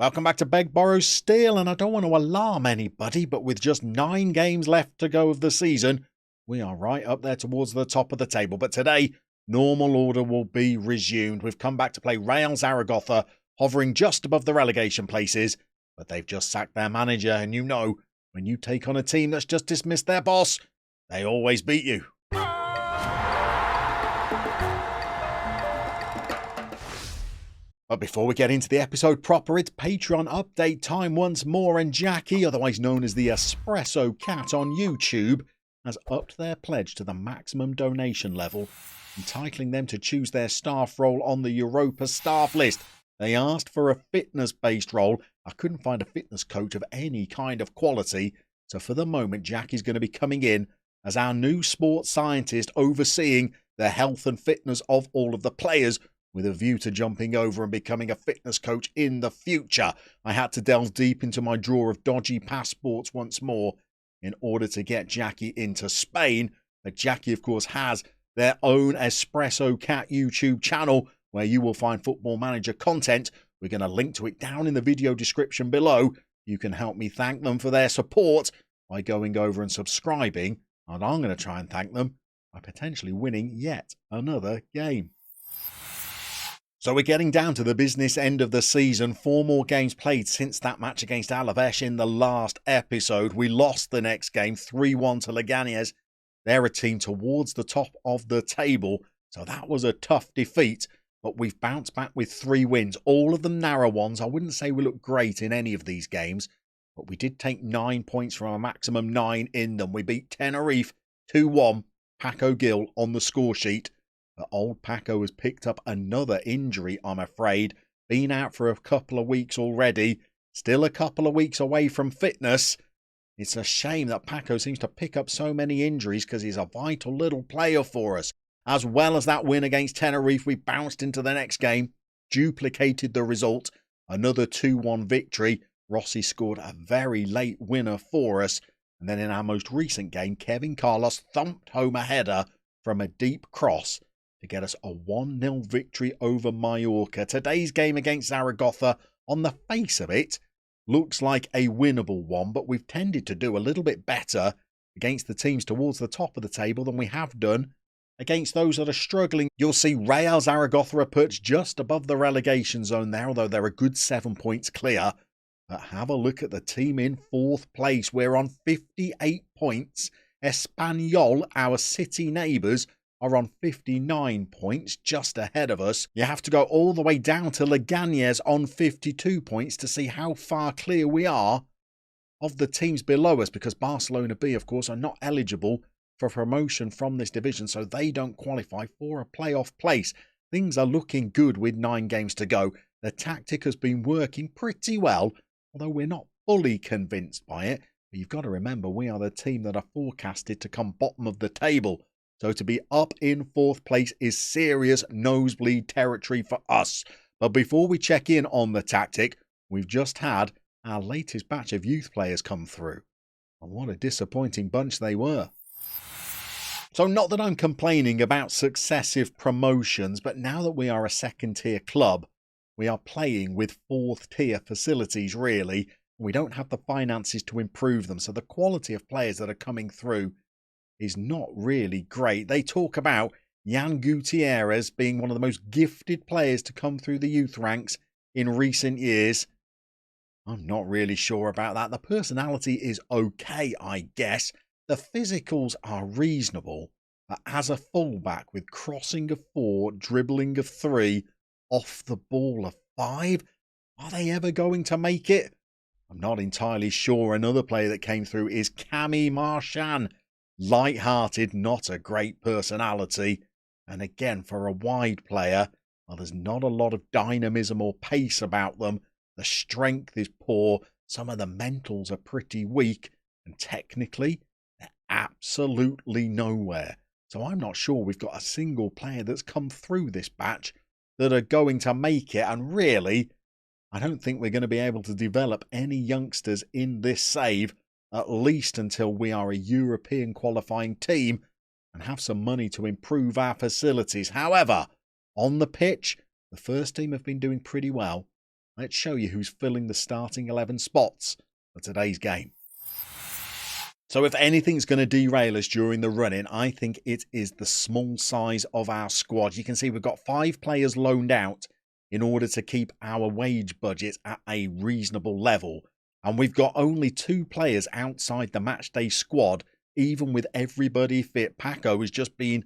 Welcome back to Beg, Borrow, Steal, and I don't want to alarm anybody, but with just 9 games left to go of the season, we are right up there towards the top of the table. But today, normal order will be resumed. We've come back to play Real Zaragoza, hovering just above the relegation places, but they've just sacked their manager, and you know, when you take on a team that's just dismissed their boss, they always beat you. But before we get into the episode proper, it's Patreon update time once more, and Jackie, otherwise known as the Espresso Cat on YouTube, has upped their pledge to the maximum donation level, entitling them to choose their staff role on the Europa staff list. They asked for a fitness-based role. I couldn't find a fitness coach of any kind of quality, so for the moment, Jackie's going to be coming in as our new sports scientist overseeing the health and fitness of all of the players, with a view to jumping over and becoming a fitness coach in the future. I had to delve deep into my drawer of dodgy passports once more in order to get Jackie into Spain. But Jackie, of course, has their own Espresso Cat YouTube channel where you will find Football Manager content. We're going to link to it down in the video description below. You can help me thank them for their support by going over and subscribing. And I'm going to try and thank them by potentially winning yet another game. So we're getting down to the business end of the season. 4 more games played since that match against Alaves in the last episode. We lost the next game 3-1 to Leganés. They're a team towards the top of the table, so that was a tough defeat. But we've bounced back with 3 wins, all of them narrow ones. I wouldn't say we look great in any of these games, but we did take 9 points from a maximum 9 in them. We beat Tenerife 2-1, Paco Gil on the score sheet. But old Paco has picked up another injury, I'm afraid. Been out for a couple of weeks already. Still a couple of weeks away from fitness. It's a shame that Paco seems to pick up so many injuries because he's a vital little player for us. As well as that win against Tenerife, we bounced into the next game, duplicated the result. Another 2-1 victory. Rossi scored a very late winner for us. And then in our most recent game, Kevin Carlos thumped home a header from a deep cross to get us a 1-0 victory over Mallorca. Today's game against Zaragoza, on the face of it, looks like a winnable one, but we've tended to do a little bit better against the teams towards the top of the table than we have done against those that are struggling. You'll see Real Zaragoza are perched just above the relegation zone there, although they're a good 7 points clear. But have a look at the team in 4th place. We're on 58 points. Espanyol, our city neighbours, are on 59 points, just ahead of us. You have to go all the way down to Leganés on 52 points to see how far clear we are of the teams below us, because Barcelona B, of course, are not eligible for promotion from this division, so they don't qualify for a playoff place. Things are looking good with 9 games to go. The tactic has been working pretty well, although we're not fully convinced by it. But you've got to remember, we are the team that are forecasted to come bottom of the table. So to be up in 4th place is serious nosebleed territory for us. But before we check in on the tactic, we've just had our latest batch of youth players come through. And what a disappointing bunch they were. So not that I'm complaining about successive promotions, but now that we are a 2nd-tier club, we are playing with 4th-tier facilities, really. And we don't have the finances to improve them. So the quality of players that are coming through is not really great. They talk about Jan Gutierrez being one of the most gifted players to come through the youth ranks in recent years. I'm not really sure about that. The personality is okay, I guess. The physicals are reasonable, but as a fullback with crossing of 4, dribbling of 3, off the ball of 5, are they ever going to make it? I'm not entirely sure. Another player that came through is Camille Marchand. Light-hearted, not a great personality. And again, for a wide player, well, there's not a lot of dynamism or pace about them. The strength is poor. Some of the mentals are pretty weak. And technically, they're absolutely nowhere. So I'm not sure we've got a single player that's come through this batch that are going to make it. And really, I don't think we're going to be able to develop any youngsters in this save, at least until we are a European qualifying team and have some money to improve our facilities. However, on the pitch, the first team have been doing pretty well. let's show you who's filling the starting 11 spots for today's game. So if anything's going to derail us during the run-in, I think it is the small size of our squad. You can see we've got 5 players loaned out in order to keep our wage budget at a reasonable level. And we've got only 2 players outside the matchday squad, even with everybody fit. Paco is just being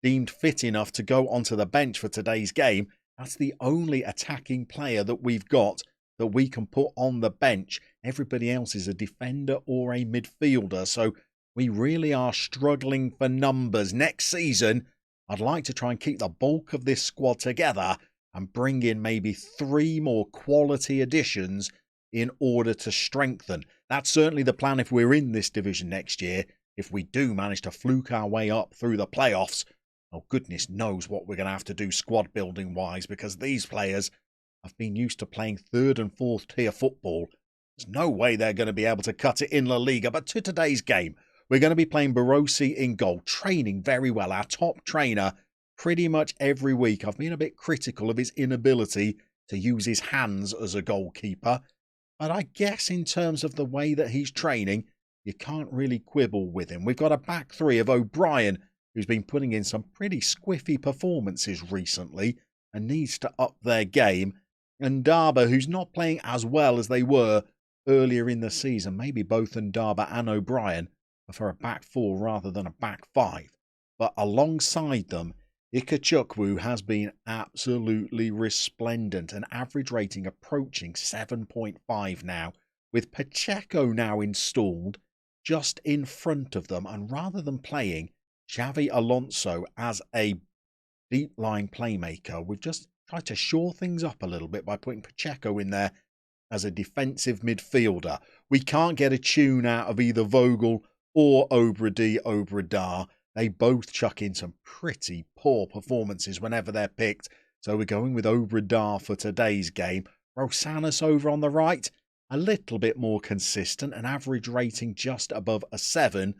deemed fit enough to go onto the bench for today's game. That's the only attacking player that we've got that we can put on the bench. Everybody else is a defender or a midfielder, so we really are struggling for numbers. Next season, I'd like to try and keep the bulk of this squad together and bring in maybe 3 more quality additions in order to strengthen. That's certainly the plan if we're in this division next year. If we do manage to fluke our way up through the playoffs, oh goodness knows what we're going to have to do squad building wise, because these players have been used to playing 3rd and 4th tier football. There's no way they're going to be able to cut it in La Liga. But to today's game, we're going to be playing Barossi in goal, training very well. Our top trainer pretty much every week. I've been a bit critical of his inability to use his hands as a goalkeeper, but I guess in terms of the way that he's training, you can't really quibble with him. We've got a back 3 of O'Brien, who's been putting in some pretty squiffy performances recently and needs to up their game, and Ndaba, who's not playing as well as they were earlier in the season. Maybe both Ndaba and O'Brien for a back 4 rather than a back 5. But alongside them, Ikechukwu has been absolutely resplendent, an average rating approaching 7.5 now, with Pacheco now installed just in front of them. And rather than playing Xavi Alonso as a deep line playmaker, we've just tried to shore things up a little bit by putting Pacheco in there as a defensive midfielder. We can't get a tune out of either Vogel or Obradar. They both chuck in some pretty poor performances whenever they're picked. So we're going with Obradar for today's game. Rosanas over on the right, a little bit more consistent, an average rating just above a 7.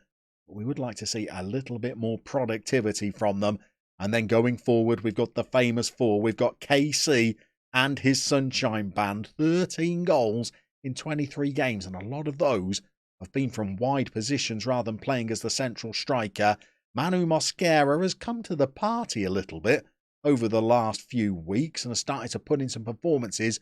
But we would like to see a little bit more productivity from them. And then going forward, we've got the famous 4. We've got KC and his Sunshine Band. 13 goals in 23 games. And a lot of those have been from wide positions rather than playing as the central striker. Manu Mosquera has come to the party a little bit over the last few weeks and has started to put in some performances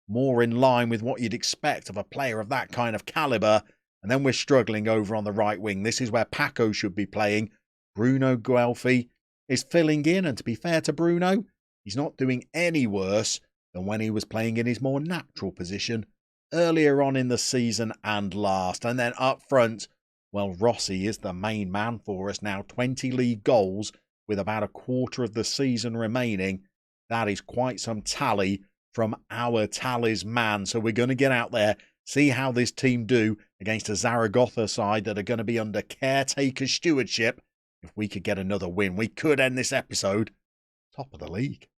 more in line with what you'd expect of a player of that kind of calibre. And then we're struggling over on the right wing. This is where Paco should be playing. Bruno Guelfi is filling in, and to be fair to Bruno, he's not doing any worse than when he was playing in his more natural position earlier on in the season and last. And then up front, well, Rossi is the main man for us now. 20 league goals with about a quarter of the season remaining. That is quite some tally from our talisman. So we're going to get out there, see how this team do against a Zaragoza side that are going to be under caretaker stewardship. If we could get another win, we could end this episode top of the league.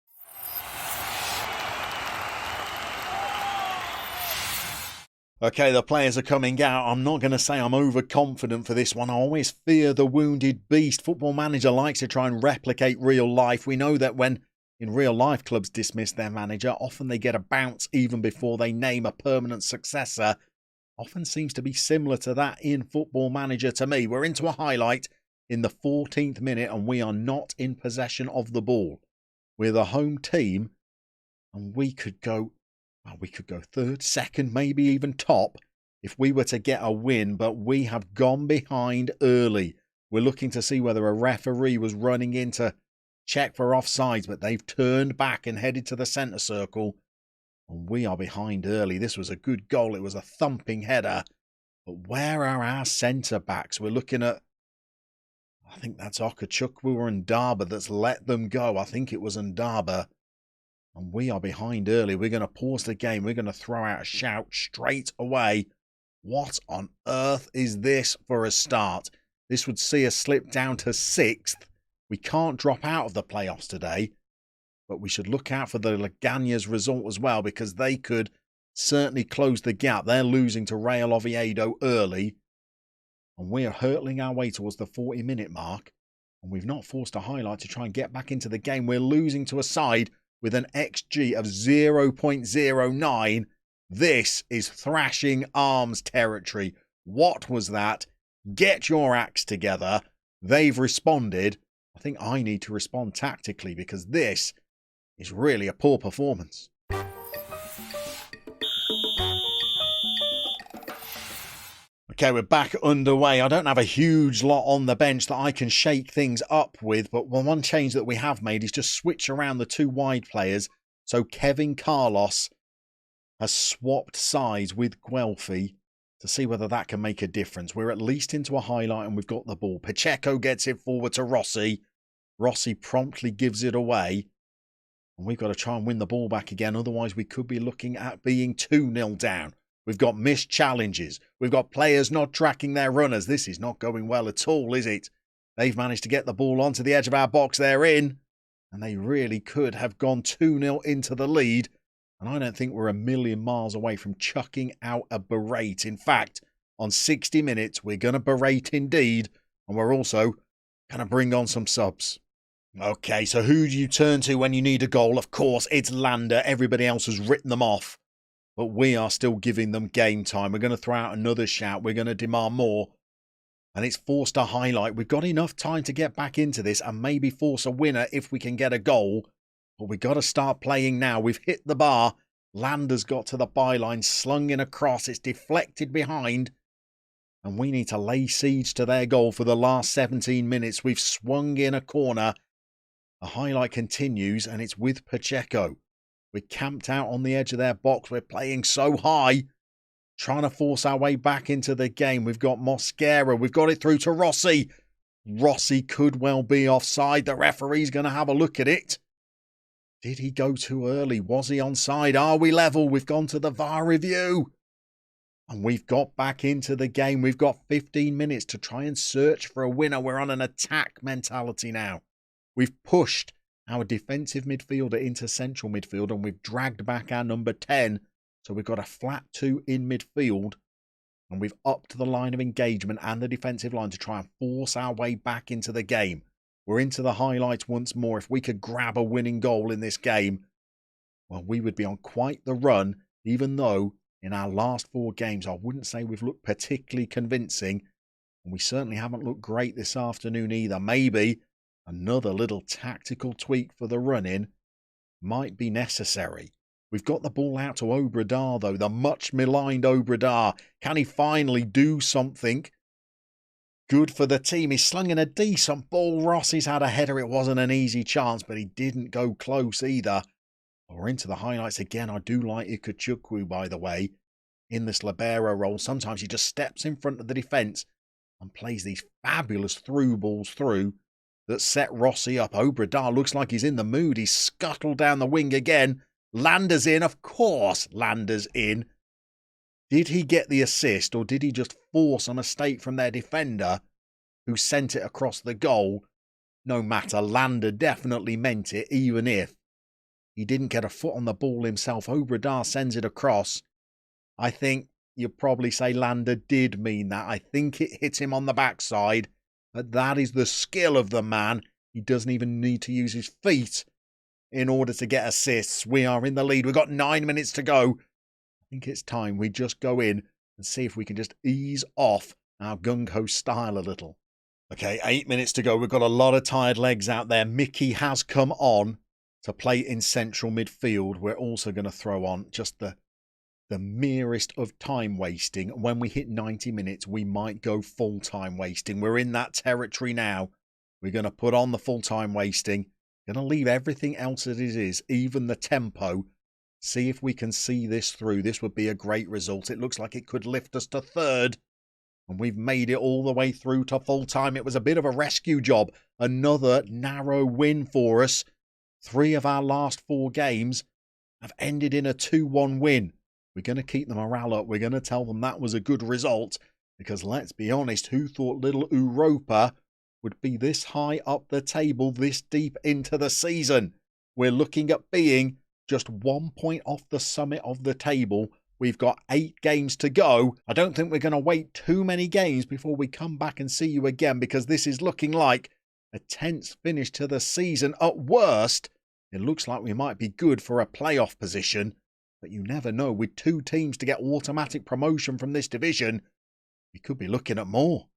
Okay, the players are coming out. I'm not going to say I'm overconfident for this one. I always fear the wounded beast. Football Manager likes to try and replicate real life. We know that when in real life clubs dismiss their manager, often they get a bounce even before they name a permanent successor. Often seems to be similar to that in Football Manager to me. We're into a highlight in the 14th minute and we are not in possession of the ball. We're the home team and we could go 3rd, 2nd, maybe even top if we were to get a win, but we have gone behind early. We're looking to see whether a referee was running in to check for offsides, but they've turned back and headed to the centre circle. And we are behind early. This was a good goal. It was a thumping header. But where are our centre-backs? We're looking at, I think that's Okachukwu and Ndaba that's let them go. I think it was Ndaba. And we are behind early. We're going to pause the game. We're going to throw out a shout straight away. What on earth is this for a start? This would see us slip down to 6th. We can't drop out of the playoffs today. But we should look out for the Legañas result as well, because they could certainly close the gap. They're losing to Real Oviedo early. And we are hurtling our way towards the 40-minute mark. And we've not forced a highlight to try and get back into the game. We're losing to a side with an XG of 0.09. This is thrashing arms territory. What was that? Get your acts together. They've responded. I think I need to respond tactically because this is really a poor performance. Okay, we're back underway. I don't have a huge lot on the bench that I can shake things up with, but one change that we have made is just switch around the two wide players. So Kevin Carlos has swapped sides with Guelphy to see whether that can make a difference. We're at least into a highlight and we've got the ball. Pacheco gets it forward to Rossi. Rossi promptly gives it away. And we've got to try and win the ball back again. Otherwise, we could be looking at being 2-0 down. We've got missed challenges. We've got players not tracking their runners. This is not going well at all, is it? They've managed to get the ball onto the edge of our box. They're in. And they really could have gone 2-0 into the lead. And I don't think we're a million miles away from chucking out a berate. In fact, on 60 minutes, we're going to berate indeed. And we're also going to bring on some subs. Okay, so who do you turn to when you need a goal? Of course, it's Lander. Everybody else has written them off. But we are still giving them game time. We're going to throw out another shout. We're going to demand more. And it's forced a highlight. We've got enough time to get back into this and maybe force a winner if we can get a goal. But we've got to start playing now. We've hit the bar. Lander's got to the byline, slung in across. It's deflected behind. And we need to lay siege to their goal for the last 17 minutes. We've swung in a corner. The highlight continues and it's with Pacheco. We're camped out on the edge of their box. We're playing so high. Trying to force our way back into the game. We've got Mosquera. We've got it through to Rossi. Rossi could well be offside. The referee's going to have a look at it. Did he go too early? Was he onside? Are we level? We've gone to the VAR review. And we've got back into the game. We've got 15 minutes to try and search for a winner. We're on an attack mentality now. We've pushed our defensive midfielder into central midfield and we've dragged back our number 10. So we've got a flat 2 in midfield and we've upped the line of engagement and the defensive line to try and force our way back into the game. We're into the highlights once more. If we could grab a winning goal in this game, well, we would be on quite the run, even though in our last 4 games, I wouldn't say we've looked particularly convincing. And we certainly haven't looked great this afternoon either. Maybe another little tactical tweak for the run-in might be necessary. We've got the ball out to Obrador, though, the much-maligned Obrador. Can he finally do something good for the team? He's slung in a decent ball. Rossi's had a header. It wasn't an easy chance, but he didn't go close either. We're into the highlights again. I do like Ikechukwu, by the way, in this libero role. Sometimes he just steps in front of the defence and plays these fabulous through balls through that set Rossi up. Obrador looks like he's in the mood. He's scuttled down the wing again. Lander's in. Of course, Lander's in. Did he get the assist or did he just force a mistake from their defender who sent it across the goal? No matter, Lander definitely meant it, even if he didn't get a foot on the ball himself. Obrador sends it across. I think you'd probably say Lander did mean that. I think it hit him on the backside. But that is the skill of the man. He doesn't even need to use his feet in order to get assists. We are in the lead. We've got 9 minutes to go. I think it's time we just go in and see if we can just ease off our gung-ho style a little. Okay, 8 minutes to go. We've got a lot of tired legs out there. Mickey has come on to play in central midfield. We're also going to throw on just the merest of time wasting. When we hit 90 minutes, we might go full time wasting. We're in that territory now. We're going to put on the full time wasting. Going to leave everything else as it is, even the tempo. See if we can see this through. This would be a great result. It looks like it could lift us to third. And we've made it all the way through to full time. It was a bit of a rescue job. Another narrow win for us. 3 of our last 4 games have ended in a 2-1 win. We're going to keep the morale up. We're going to tell them that was a good result. Because let's be honest, who thought little Europa would be this high up the table this deep into the season? We're looking at being just 1 point off the summit of the table. We've got 8 games to go. I don't think we're going to wait too many games before we come back and see you again, because this is looking like a tense finish to the season. At worst, It looks like we might be good for a playoff position, but you never know, with 2 teams to get automatic promotion from this division, we could be looking at more.